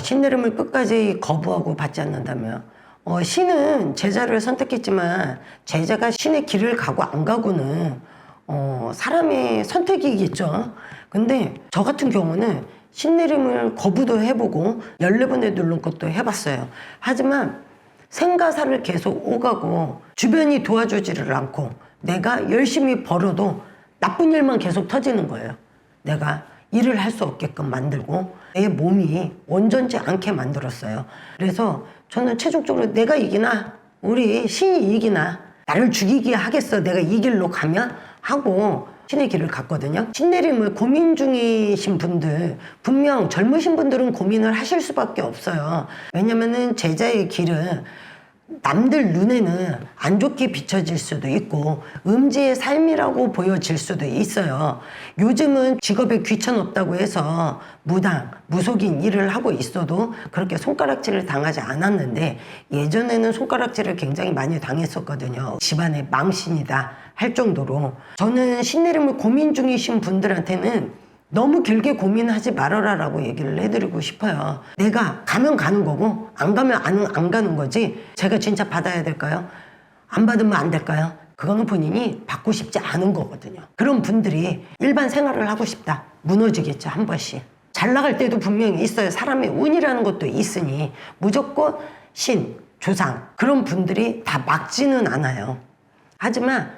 신내림을 끝까지 거부하고 받지 않는다며. 신은 제자를 선택했지만 제자가 신의 길을 가고 안 가고는 사람의 선택이겠죠. 근데 저 같은 경우는 신내림을 거부도 해보고 14번에 누른 것도 해봤어요. 하지만 생가사를 계속 오가고 주변이 도와주지를 않고 내가 열심히 벌어도 나쁜 일만 계속 터지는 거예요. 내가 일을 할 수 없게끔 만들고 내 몸이 온전치 않게 만들었어요. 그래서 저는 최종적으로 내가 이기나 우리 신이 이기나 나를 죽이게 하겠어 내가 이 길로 가면 하고 신의 길을 갔거든요. 신내림을 고민 중이신 분들, 분명 젊으신 분들은 고민을 하실 수밖에 없어요. 왜냐면은 제자의 길은 남들 눈에는 안 좋게 비춰질 수도 있고 음지의 삶이라고 보여질 수도 있어요. 요즘은 직업에 귀천 없다고 해서 무당, 무속인 일을 하고 있어도 그렇게 손가락질을 당하지 않았는데 예전에는 손가락질을 굉장히 많이 당했었거든요. 집안의 망신이다 할 정도로. 저는 신내림을 고민 중이신 분들한테는 너무 길게 고민하지 말아라 라고 얘기를 해드리고 싶어요. 내가 가면 가는 거고 안 가면 안 가는 거지 제가 진짜 받아야 될까요? 안 받으면 안 될까요? 그거는 본인이 받고 싶지 않은 거거든요. 그런 분들이 일반 생활을 하고 싶다. 무너지겠죠, 한 번씩. 잘 나갈 때도 분명히 있어요. 사람의 운이라는 것도 있으니 무조건 신, 조상 그런 분들이 다 막지는 않아요. 하지만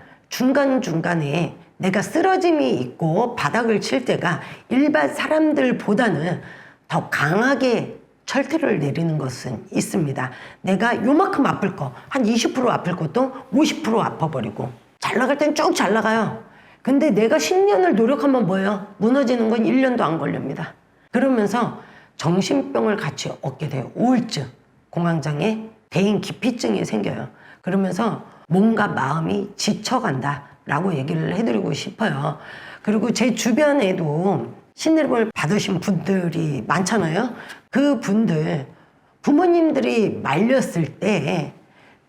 중간중간에 내가 쓰러짐이 있고 바닥을 칠 때가 일반 사람들보다는 더 강하게 철퇴를 내리는 것은 있습니다. 내가 요만큼 아플 거, 한 20% 아플 것도 50% 아파버리고 잘 나갈 땐 쭉 잘 나가요. 근데 내가 10년을 노력하면 뭐예요? 무너지는 건 1년도 안 걸립니다. 그러면서 정신병을 같이 얻게 돼요. 우울증, 공황장애, 대인 기피증이 생겨요. 그러면서 몸과 마음이 지쳐간다 라고 얘기를 해드리고 싶어요. 그리고 제 주변에도 신내림을 받으신 분들이 많잖아요. 그 분들 부모님들이 말렸을 때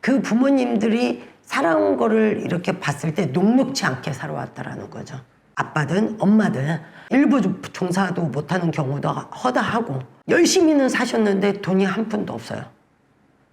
그 부모님들이 살아온 거를 이렇게 봤을 때 녹록지 않게 살아왔다라는 거죠. 아빠든 엄마든 일부 종사도 못하는 경우도 허다하고 열심히는 사셨는데 돈이 한 푼도 없어요.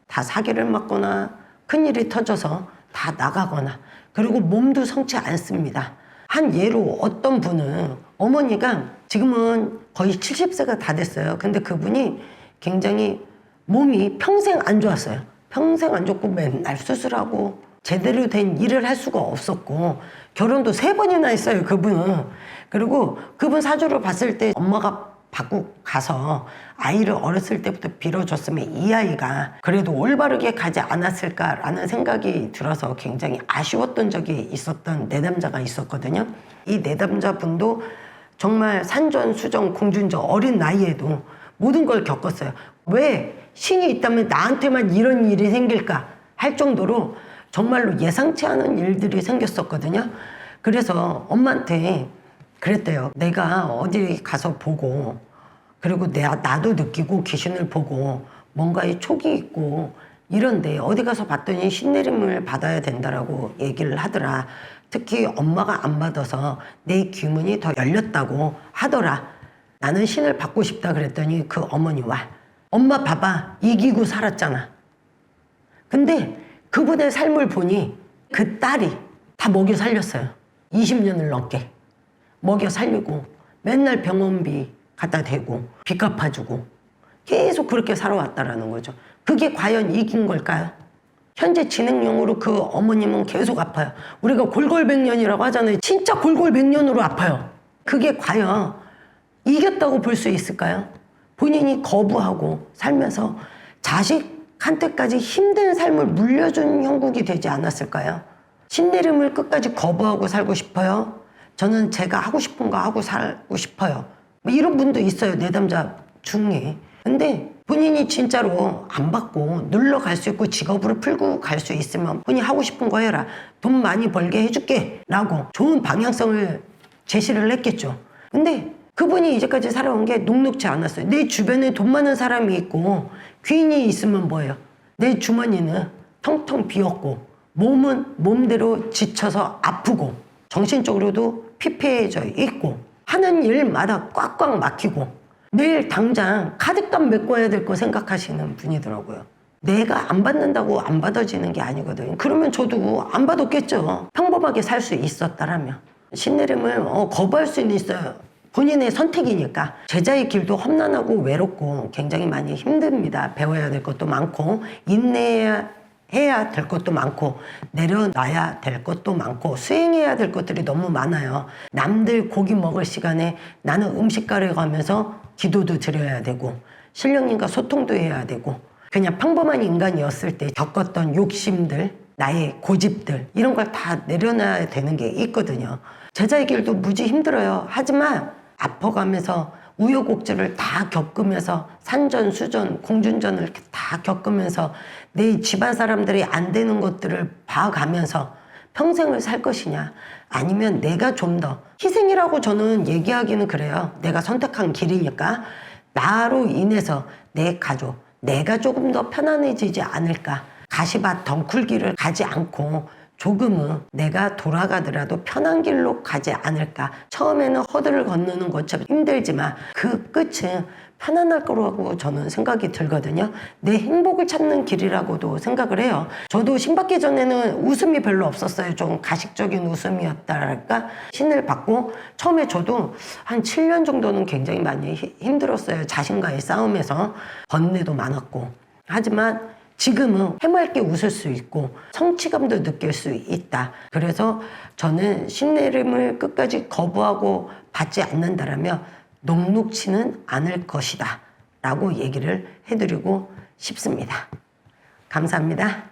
다 사기를 맞거나 큰일이 터져서 다 나가거나 그리고 몸도 성치 않습니다. 한 예로 어떤 분은 어머니가 지금은 거의 70세가 다 됐어요. 근데 그분이 굉장히 몸이 평생 안 좋았어요. 평생 안 좋고 맨날 수술하고 제대로 된 일을 할 수가 없었고 결혼도 3번이나 했어요, 그분은. 그리고 그분 사주를 봤을 때 엄마가 받고 가서 아이를 어렸을 때부터 빌어줬으면 이 아이가 그래도 올바르게 가지 않았을까라는 생각이 들어서 굉장히 아쉬웠던 적이 있었던 내담자가 있었거든요. 이 내담자분도 정말 산전수전 공준전 어린 나이에도 모든 걸 겪었어요. 왜 신이 있다면 나한테만 이런 일이 생길까 할 정도로 정말로 예상치 않은 일들이 생겼었거든요. 그래서 엄마한테 그랬대요. 내가 어디 가서 보고 그리고 나도 느끼고 귀신을 보고 뭔가에 촉이 있고 이런데 어디 가서 봤더니 신내림을 받아야 된다라고 얘기를 하더라. 특히 엄마가 안 받아서 내 귀문이 더 열렸다고 하더라. 나는 신을 받고 싶다 그랬더니 그 어머니와 엄마 봐봐 이기고 살았잖아. 근데 그분의 삶을 보니 그 딸이 다 먹여 살렸어요. 20년을 넘게. 먹여 살리고 맨날 병원비 갖다 대고 빚 갚아주고 계속 그렇게 살아왔다라는 거죠. 그게 과연 이긴 걸까요? 현재 진행형으로 그 어머님은 계속 아파요. 우리가 골골백년이라고 하잖아요. 진짜 골골백년으로 아파요. 그게 과연 이겼다고 볼 수 있을까요? 본인이 거부하고 살면서 자식한테까지 힘든 삶을 물려준 형국이 되지 않았을까요? 신내림을 끝까지 거부하고 살고 싶어요? 저는 제가 하고 싶은 거 하고 살고 싶어요. 뭐 이런 분도 있어요, 내담자 중에. 근데 본인이 진짜로 안 받고 놀러 갈 수 있고 직업으로 풀고 갈 수 있으면 본인이 하고 싶은 거 해라. 돈 많이 벌게 해줄게 라고 좋은 방향성을 제시를 했겠죠. 근데 그분이 이제까지 살아온 게 녹록지 않았어요. 내 주변에 돈 많은 사람이 있고 귀인이 있으면 뭐예요? 내 주머니는 텅텅 비었고 몸은 몸대로 지쳐서 아프고 정신적으로도 피폐해져 있고 하는 일마다 꽉꽉 막히고 내일 당장 카드값 메꿔야 될 거 생각하시는 분이더라고요. 내가 안 받는다고 안 받아지는 게 아니거든요. 그러면 저도 안 받았겠죠. 평범하게 살 수 있었다라면. 신내림을 거부할 수는 있어요. 본인의 선택이니까. 제자의 길도 험난하고 외롭고 굉장히 많이 힘듭니다. 배워야 될 것도 많고 인내해야 될 것도 많고 내려놔야 될 것도 많고 수행해야 될 것들이 너무 많아요. 남들 고기 먹을 시간에 나는 음식가를 가면서 기도도 드려야 되고 신령님과 소통도 해야 되고 그냥 평범한 인간이었을 때 겪었던 욕심들, 나의 고집들 이런 걸 다 내려놔야 되는 게 있거든요. 제자의 길도 무지 힘들어요. 하지만 아파가면서 우여곡절을 다 겪으면서 산전, 수전, 공준전을 이렇게 다 겪으면서 내 집안 사람들이 안 되는 것들을 봐가면서 평생을 살 것이냐 아니면 내가 좀 더 희생이라고 저는 얘기하기는 그래요. 내가 선택한 길이니까 나로 인해서 내 가족, 내가 조금 더 편안해지지 않을까. 가시밭 덩쿨길을 가지 않고 조금은 내가 돌아가더라도 편한 길로 가지 않을까. 처음에는 허들을 건너는 것처럼 힘들지만 그 끝은 편안할 거라고 저는 생각이 들거든요. 내 행복을 찾는 길이라고도 생각을 해요. 저도 신 받기 전에는 웃음이 별로 없었어요. 좀 가식적인 웃음이었다랄까. 신을 받고 처음에 저도 한 7년 정도는 굉장히 많이 힘들었어요. 자신과의 싸움에서 번뇌도 많았고. 하지만 지금은 해맑게 웃을 수 있고 성취감도 느낄 수 있다. 그래서 저는 신내림을 끝까지 거부하고 받지 않는다라면 녹록치는 않을 것이다 라고 얘기를 해드리고 싶습니다. 감사합니다.